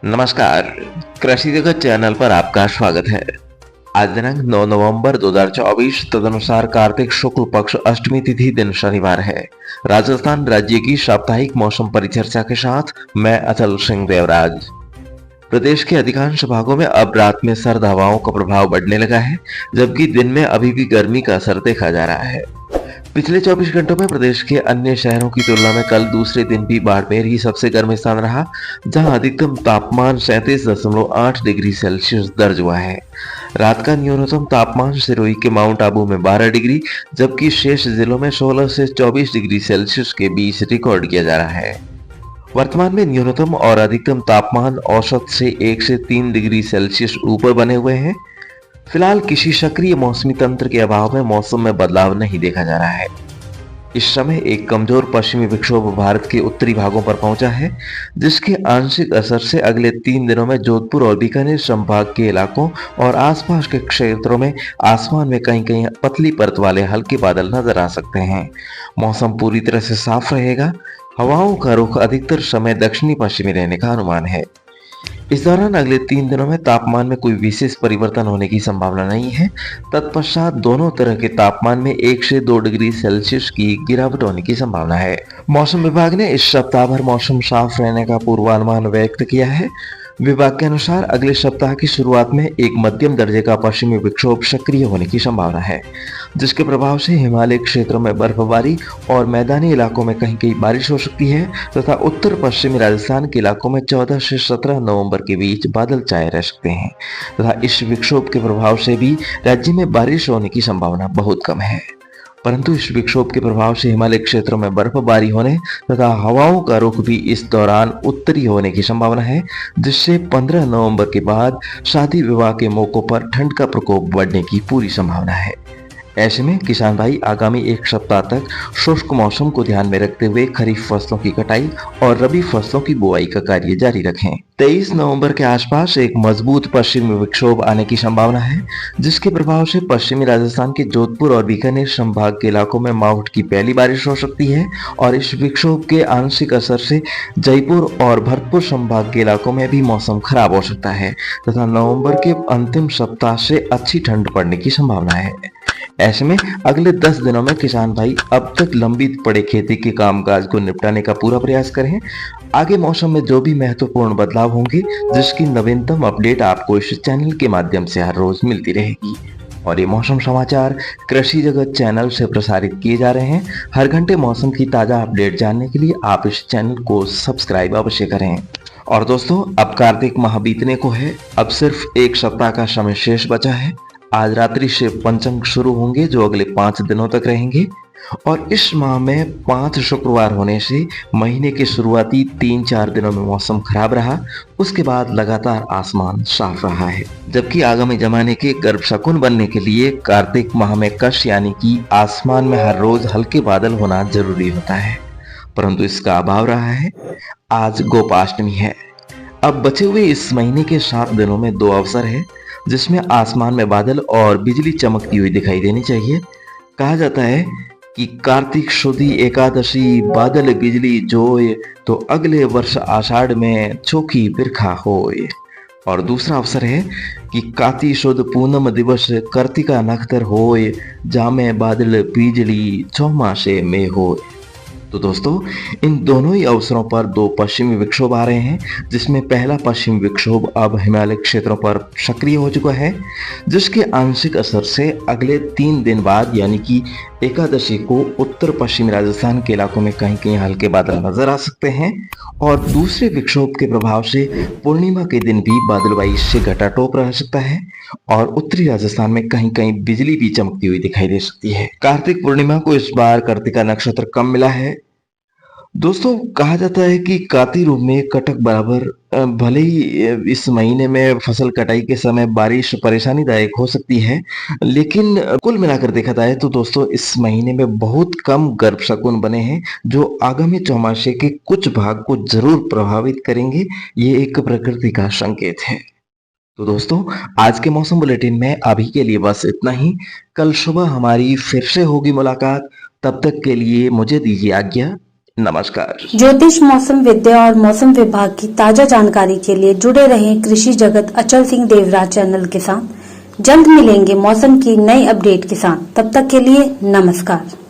नमस्कार, कृषि जगत चैनल पर आपका स्वागत है। आज दिनांक 9 नवंबर 2024 तदनुसार कार्तिक शुक्ल पक्ष अष्टमी तिथि दिन शनिवार है। राजस्थान राज्य की साप्ताहिक मौसम परिचर्चा के साथ मैं अचल सिंह देवराज। प्रदेश के अधिकांश भागों में अब रात में सर्द हवाओं का प्रभाव बढ़ने लगा है, जबकि दिन में अभी भी गर्मी का असर देखा जा रहा है। पिछले 24 घंटों में प्रदेश के अन्य शहरों की तुलना में कल दूसरे दिन भी बाड़मेर ही सबसे गर्म स्थान रहा, जहां अधिकतम तापमान 37.8 डिग्री सेल्सियस दर्ज हुआ है। रात का न्यूनतम तापमान सिरोही के माउंट आबू में 12 डिग्री, जबकि शेष जिलों में 16 से 24 डिग्री सेल्सियस के बीच रिकॉर्ड किया जा रहा है। वर्तमान में न्यूनतम और अधिकतम तापमान औसत से 1 से 3 डिग्री सेल्सियस ऊपर बने हुए हैं। फिलहाल किसी सक्रिय मौसमी तंत्र के अभाव में मौसम में बदलाव नहीं देखा जा रहा है। इस समय एक कमजोर पश्चिमी विक्षोभ भारत के उत्तरी भागों पर पहुंचा है, जिसके आंशिक असर से अगले 3 दिनों में जोधपुर और बीकानेर संभाग के इलाकों और आसपास के क्षेत्रों में आसमान में कहीं कहीं पतली परत वाले हल्के बादल नजर आ सकते हैं। मौसम पूरी तरह से साफ रहेगा। हवाओं का रुख अधिकतर समय दक्षिणी पश्चिमी रहने का अनुमान है। इस दौरान अगले 3 दिनों में तापमान में कोई विशेष परिवर्तन होने की संभावना नहीं है। तत्पश्चात दोनों तरह के तापमान में 1 से 2 डिग्री सेल्सियस की गिरावट होने की संभावना है। मौसम विभाग ने इस सप्ताह भर मौसम साफ रहने का पूर्वानुमान व्यक्त किया है। विभाग के अनुसार अगले सप्ताह की शुरुआत में एक मध्यम दर्जे का पश्चिमी विक्षोभ सक्रिय होने की संभावना है, जिसके प्रभाव से हिमालय क्षेत्रों में बर्फबारी और मैदानी इलाकों में कहीं कहीं बारिश हो सकती है तथा उत्तर पश्चिमी राजस्थान के इलाकों में 14 से 17 नवंबर के बीच बादल छाए रह सकते हैं तथा इस विक्षोभ के प्रभाव से भी राज्य में बारिश होने की संभावना बहुत कम है। परंतु इस विक्षोभ के प्रभाव से हिमालय क्षेत्रों में बर्फबारी होने तथा हवाओं का रुख भी इस दौरान उत्तरी होने की संभावना है, जिससे 15 नवंबर के बाद शादी विवाह के मौकों पर ठंड का प्रकोप बढ़ने की पूरी संभावना है। ऐसे में किसान भाई आगामी एक सप्ताह तक शुष्क मौसम को ध्यान में रखते हुए खरीफ फसलों की कटाई और रबी फसलों की बुआई का कार्य जारी रखें। 23 नवंबर के आसपास एक मजबूत पश्चिमी विक्षोभ आने की संभावना है, जिसके प्रभाव से पश्चिमी राजस्थान के जोधपुर और बीकानेर संभाग के इलाकों में मावठ की पहली बारिश हो सकती है और इस विक्षोभ के आंशिक असर से जयपुर और भरतपुर संभाग के इलाकों में भी मौसम खराब हो सकता है तथा नवंबर के अंतिम सप्ताह से अच्छी ठंड पड़ने की संभावना है। ऐसे में अगले 10 दिनों में किसान भाई अब तक लंबित पड़े खेती के कामकाज को निपटाने का पूरा प्रयास करें। आगे मौसम में जो भी महत्वपूर्ण बदलाव होंगे, जिसकी नवीनतम अपडेट आपको इस चैनल के माध्यम से हर रोज मिलती रहेगी। और ये मौसम समाचार कृषि जगत चैनल से प्रसारित किए जा रहे हैं। हर घंटे मौसम की ताजा अपडेट जानने के लिए आप इस चैनल को सब्सक्राइब अवश्य करें। और दोस्तों, अब कार्तिक माह बीतने को है। अब सिर्फ एक सप्ताह का समय शेष बचा है। आज रात्रि से पंचम शुरू होंगे, जो अगले 5 दिनों तक रहेंगे और इस माह में 5 शुक्रवार होने से महीने के शुरुआती 3-4 दिनों में मौसम खराब रहा। उसके बाद लगातार आसमान साफ रहा है, जबकि आगामी जमाने के गर्भ शकुन बनने के लिए कार्तिक माह में कश यानी कि आसमान में हर रोज हल्के बादल होना जरूरी होता है, परंतु इसका अभाव रहा है। आज गोपाष्टमी है। अब बचे हुए इस महीने के 7 दिनों में 2 अवसर है, जिसमें आसमान में बादल और बिजली चमकती हुई दिखाई देनी चाहिए। कहा जाता है कि कार्तिक शुद्धि एकादशी बादल बिजली जोय, तो अगले वर्ष आषाढ़ में चौकी बिरखा होय। और दूसरा अवसर है कि काति शुद्ध पूनम दिवस कार्तिका नक्षत्र होय, जामे बादल बिजली चौमासे में होय। तो दोस्तों, इन दोनों ही अवसरों पर 2 पश्चिमी विक्षोभ आ रहे हैं, जिसमें पहला पश्चिमी विक्षोभ अब हिमालय क्षेत्रों पर सक्रिय हो चुका है, जिसके आंशिक असर से अगले 3 दिन बाद यानी कि एकादशी को उत्तर पश्चिमी राजस्थान के इलाकों में कहीं कहीं हल्के बादल नजर आ सकते हैं और दूसरे विक्षोभ के प्रभाव से पूर्णिमा के दिन भी बादलबाई से घटाटोप रह सकता है और उत्तरी राजस्थान में कहीं कहीं बिजली भी चमकती हुई दिखाई दे सकती है। कार्तिक पूर्णिमा को इस बार कार्तिका नक्षत्र कम मिला है। दोस्तों, कहा जाता है कि काति रूप में कटक बराबर। भले ही इस महीने में फसल कटाई के समय बारिश परेशानीदायक हो सकती है, लेकिन कुल मिलाकर देखा जाए तो दोस्तों, इस महीने में बहुत कम गर्भ शकुन बने हैं, जो आगामी चौमासे के कुछ भाग को जरूर प्रभावित करेंगे। ये एक प्रकृति का संकेत है। तो दोस्तों, आज के मौसम बुलेटिन में अभी के लिए बस इतना ही। कल सुबह हमारी फिर से होगी मुलाकात। तब तक के लिए मुझे दीजिए आज्ञा। नमस्कार। ज्योतिष, मौसम विद्या और मौसम विभाग की ताजा जानकारी के लिए जुड़े रहें कृषि जगत अचल सिंह देवराज चैनल के साथ। जल्द मिलेंगे मौसम की नई अपडेट के साथ। तब तक के लिए नमस्कार।